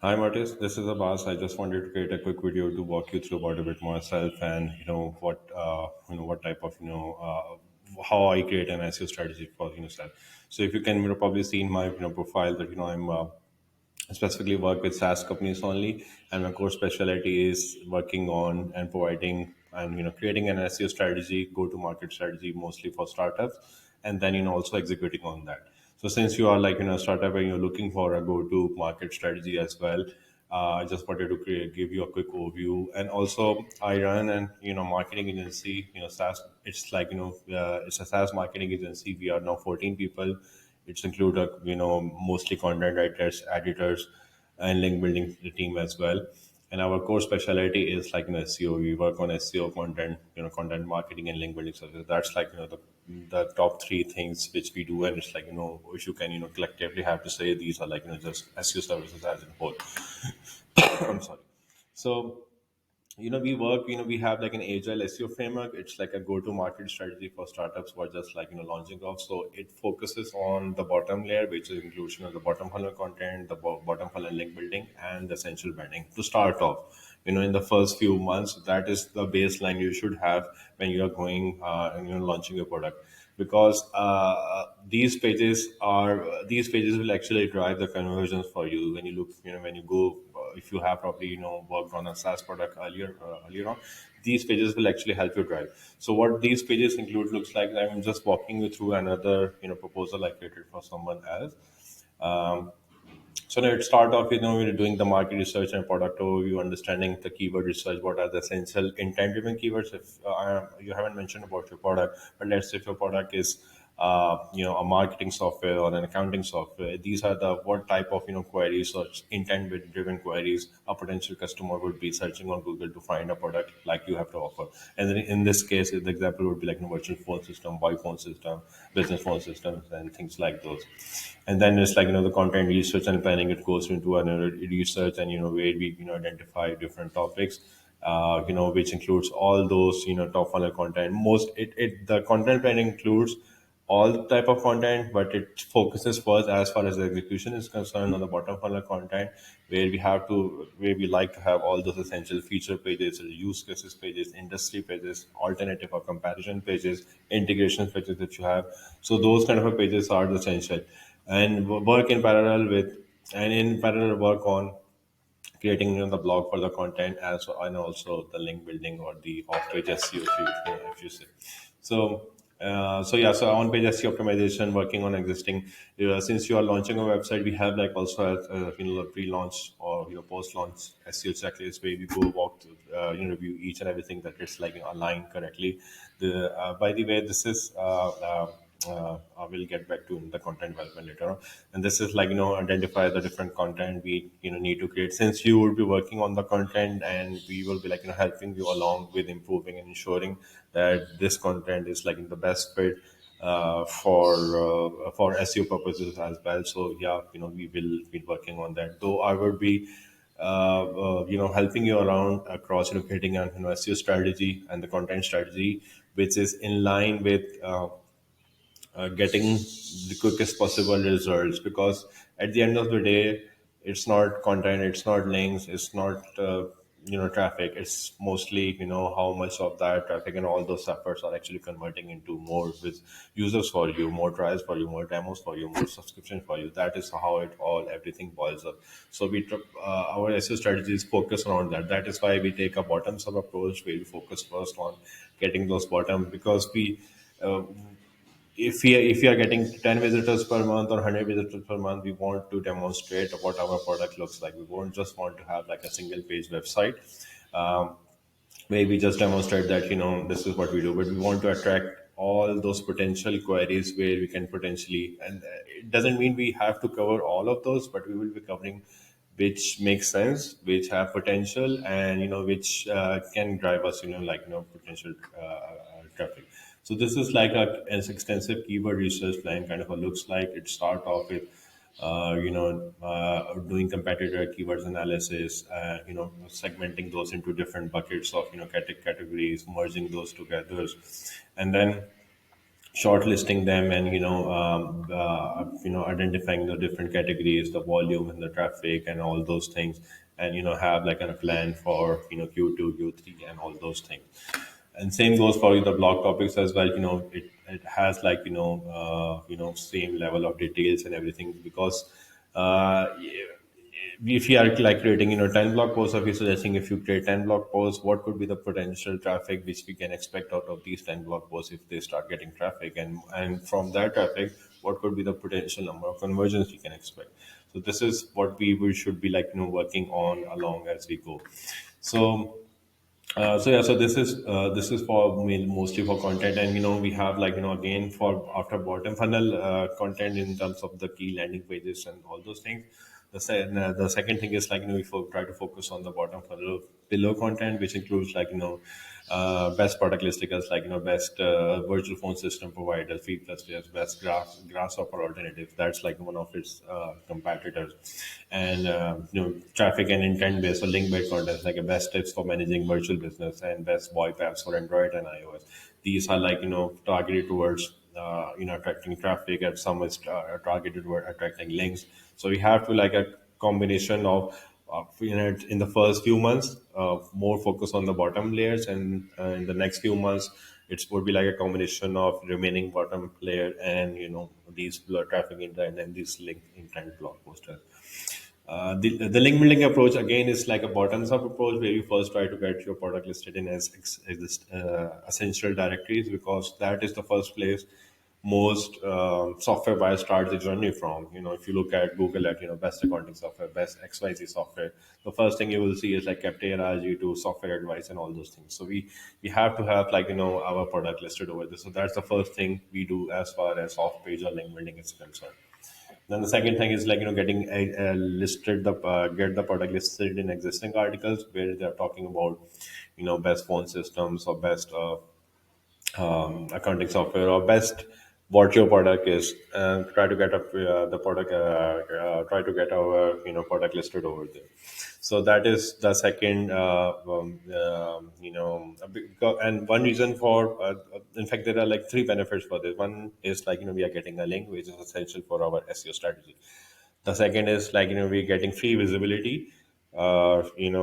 Hi Martis, this is Abbas. I just wanted to create a quick video to walk you through about a bit myself and what type of how I create an SEO strategy for self. So if you can probably see in my profile that I'm specifically work with SaaS companies only, and my core specialty is working on and providing and creating an SEO strategy, go to market strategy mostly for startups, and then also executing on that. So since you are like a startup and you're looking for a go to market strategy as well, I just wanted to give you a quick overview. And also, I run an marketing agency. SaaS. It's like it's a SaaS marketing agency. We are now 14 people. It's include mostly content writers, editors, and link building team as well. And our core specialty is like SEO. We work on SEO content, content marketing and link building services. That's like the top three things which we do. And it's like if you can collectively have to say these are like just SEO services as a whole. I'm sorry. So we work, we have like an Agile SEO framework. It's like a go-to-market strategy for startups who are just like, launching off. So it focuses on the bottom layer, which is inclusion of the bottom funnel content, the bottom funnel link building, and the essential branding to start off. In the first few months, that is the baseline you should have when you are going and launching your product, because these pages will actually drive the conversions for you when you look, when you go, if you have probably worked on a SaaS product earlier on, these pages will actually help you drive. So what these pages include looks like, I'm just walking you through another proposal I created for someone else. Um, so now it start off, we're doing the market research and product overview, understanding the keyword research, what are the essential intent-driven keywords. If you haven't mentioned about your product, but let's say if your product is, a marketing software or an accounting software, these are the what type of queries or intent-driven queries a potential customer would be searching on Google to find a product like you have to offer. And then in this case, the example would be like virtual phone system, Wi phone system, business phone systems, and things like those. And then it's like the content research and planning. It goes into another research, and where we identify different topics, which includes all those top funnel content. The content planning includes all type of content, but it focuses first as far as the execution is concerned on the bottom funnel content, where we like to have all those essential feature pages, use cases pages, industry pages, alternative or comparison pages, integration pages that you have. So those kind of pages are the essential, and work in parallel with, and in parallel work on creating the blog for the content as well, and also the link building or the off-page SEO, if you say. So on-page SEO optimization, working on existing. Since you are launching a website, we have like also a pre-launch or your post-launch SEO checklist where we go walk through, review each and everything that it's like aligned correctly. By the way, this is. I will get back to the content development later on. And this is like identify the different content we need to create. Since you will be working on the content, and we will be like helping you along with improving and ensuring that this content is like the best fit for SEO purposes as well. So yeah, we will be working on that. Though I would be helping you around across creating an SEO strategy and the content strategy, which is in line with getting the quickest possible results, because at the end of the day, it's not content, it's not links, it's not traffic. It's mostly how much of that traffic and all those efforts are actually converting into more with users for you, more trials for you, more demos for you, more subscription for you. That is how it all everything boils up. So our SEO strategy is focused around that. That is why we take a bottoms up approach, where we focus first on getting those bottom, because we uh, if we are getting 10 visitors per month or 100 visitors per month, we want to demonstrate what our product looks like. We won't just want to have like a single page website, um, where we just demonstrate that this is what we do, but we want to attract all those potential queries where we can potentially, and it doesn't mean we have to cover all of those, but we will be covering which makes sense, which have potential, and which can drive us potential traffic. So this is like an extensive keyword research plan kind of a looks like. It start off with doing competitor keywords analysis, segmenting those into different buckets of categories, merging those together, and then shortlisting them, and identifying the different categories, the volume and the traffic and all those things, and have like a plan for Q2, Q3 and all those things. And same goes for the blog topics as well. It has like same level of details and everything, because if you are like creating 10 blog posts, or if you're suggesting, if you create 10 blog posts, what could be the potential traffic which we can expect out of these 10 blog posts if they start getting traffic, and from that traffic, what could be the potential number of conversions we can expect. So this is what we should be like working on along as we go. So so this is for mostly for content, and we have like again for after bottom funnel content in terms of the key landing pages and all those things. The second thing is like we try to focus on the bottom funnel below content, which includes like best product listicles, like best virtual phone system provider, fee plus players, best grasshopper alternative. That's like one of its competitors, and traffic and intent based or link based content, like a best tips for managing virtual business and best VoIP apps for Android and iOS. These are like targeted towards attracting traffic, and some is targeted toward attracting links. So we have to like a combination of in the first few months more focus on the bottom layers, and in the next few months it would be like a combination of remaining bottom layer and these traffic intent and these link intent blog posters. The link building approach again is like a bottoms up approach, where you first try to get your product listed in as essential directories, because that is the first place most software buyers start the journey from. If you look at Google at best accounting software, best XYZ software, the first thing you will see is like Capterra, G2, software advice, and all those things. So we have to have like our product listed over there. So that's the first thing we do as far as off page or link building is concerned. Then the second thing is like getting listed the get the product listed in existing articles where they are talking about best phone systems or best accounting software or best what your product is, and try to get up the product try to get our product listed over there. So that is the second and one reason for in fact there are like three benefits for this. One is like we are getting a link which is essential for our SEO strategy. The second is like we're getting free visibility in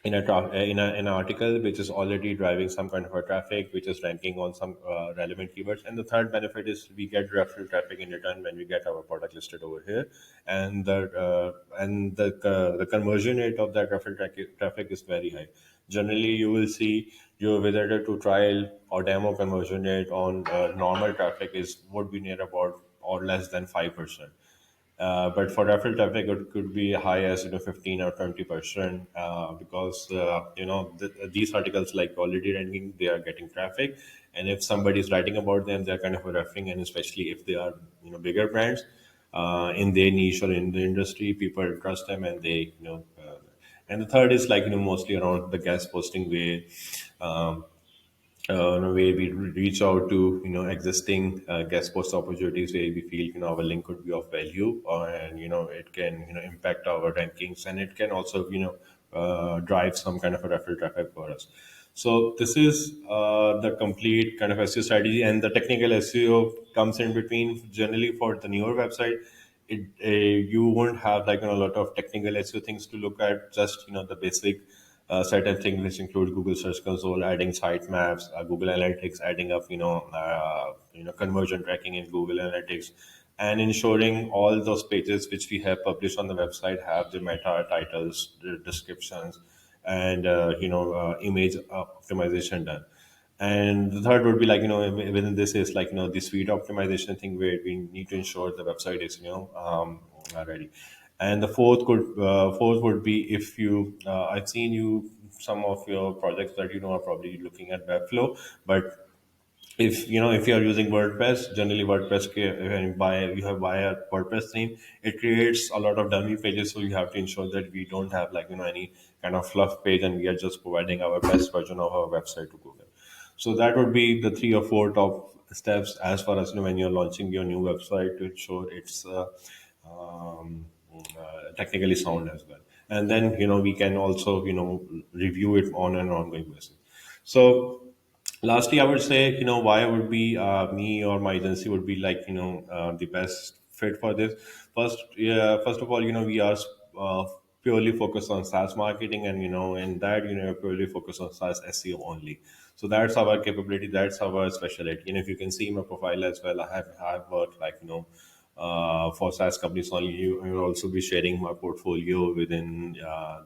in an article which is already driving some kind of a traffic, which is ranking on some relevant keywords. And the third benefit is we get referral traffic in return when we get our product listed over here, and the conversion rate of that traffic is very high. Generally, you will see your visitor to trial or demo conversion rate on normal traffic is would be near about or less than 5%. But for referral traffic, it could be high as 15 or 20%, because these articles like already ranking, they are getting traffic, and if somebody is writing about them, they are kind of referring, and especially if they are bigger brands in their niche or in the industry, people trust them, and they and the third is like mostly around the guest posting, where in a way we reach out to existing guest post opportunities where we feel our link could be of value, and it can impact our rankings, and it can also drive some kind of a referral traffic for us. So this is the complete kind of SEO strategy, and the technical SEO comes in between. Generally, for the newer website, you won't have like a lot of technical SEO things to look at. Just the basic certain things which include Google Search Console, adding site maps, Google Analytics, adding up conversion tracking in Google Analytics, and ensuring all those pages which we have published on the website have the meta titles, the descriptions, and image optimization done. And the third would be like within this is like the suite optimization thing, where we need to ensure the website is ready. And the fourth would be, if you I've seen you some of your projects that are probably looking at Webflow, but if you are using WordPress, generally WordPress when you have buy a WordPress theme, it creates a lot of dummy pages. So you have to ensure that we don't have like any kind of fluff page, and we are just providing our best version of our website to Google. So that would be the three or four top steps as far as when you're launching your new website, to ensure it's technically sound as well. And then we can also review it on an ongoing basis. So Lastly, I would say, why would be me or my agency would be like, the best fit for this. First of all, we are uh, purely focused on SaaS marketing, and in that, purely focused on SaaS SEO only. So that's our capability, that's our specialty. If you can see my profile as well, I've worked like, for SaaS companies only. You will also be sharing my portfolio within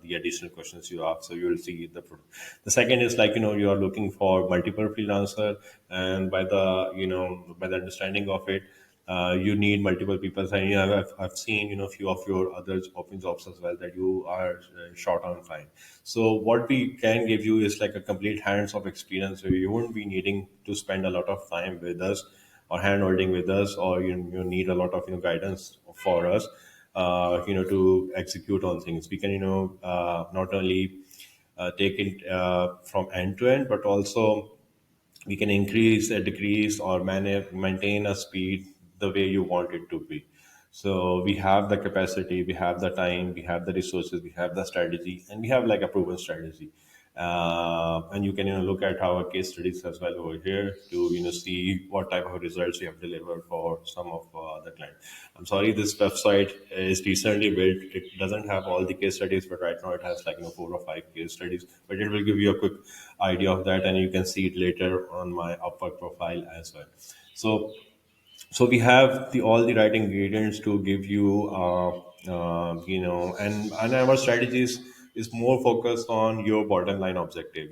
the additional questions you ask. So you will see the second is like, you are looking for multiple freelancer, and by the understanding of it, you need multiple people. And I've seen, few of your other open jobs as well, that you are short on time. So what we can give you is like a complete hands-off experience, where you won't be needing to spend a lot of time with us or hand holding with us, or you need a lot of guidance for us, to execute on things. We can not only take it from end to end, but also we can increase or decrease or maintain a speed the way you want it to be. So we have the capacity, we have the time, we have the resources, we have the strategy, and we have like a proven strategy. And you can look at our case studies as well over here to see what type of results we have delivered for some of the clients. I'm sorry, this website is recently built. It doesn't have all the case studies, but right now it has like 4 or 5 case studies. But it will give you a quick idea of that, and you can see it later on my Upwork profile as well. So we have all the right ingredients to give you and our strategies is more focused on your bottom line objective.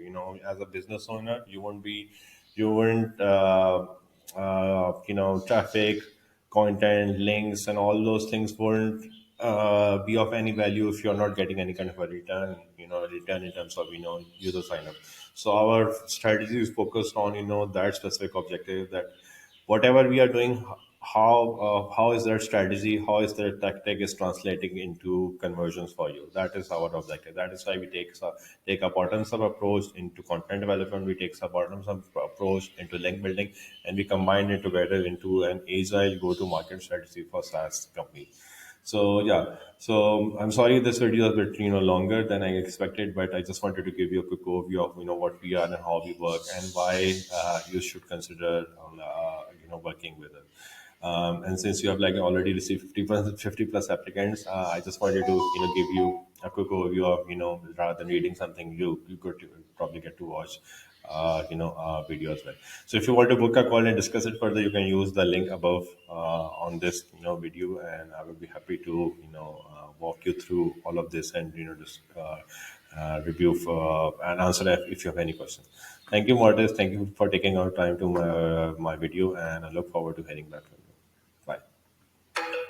As a business owner, you won't traffic, content, links, and all those things won't be of any value if you're not getting any kind of a return in terms of user sign up. So our strategy is focused on that specific objective, that whatever we are doing, how is their strategy, how is their tactic is translating into conversions for you. That is our objective. That is why we take a bottoms up approach into content development. We take a bottoms up approach into link building, and we combine it together into an agile go to market strategy for SaaS companies. So yeah, so I'm sorry this video is a bit longer than I expected, but I just wanted to give you a quick overview of what we are and how we work, and why you should consider working with us. And since you have like already received 50 plus applicants, I just wanted to give you a quick overview of rather than reading something, you could probably get to watch video as well. So if you want to book a call and discuss it further, you can use the link above on this video, and I will be happy to walk you through all of this, and just review and answer if you have any questions. Thank you, Mortis. Thank you for taking our time to my video, and I look forward to hearing back from you.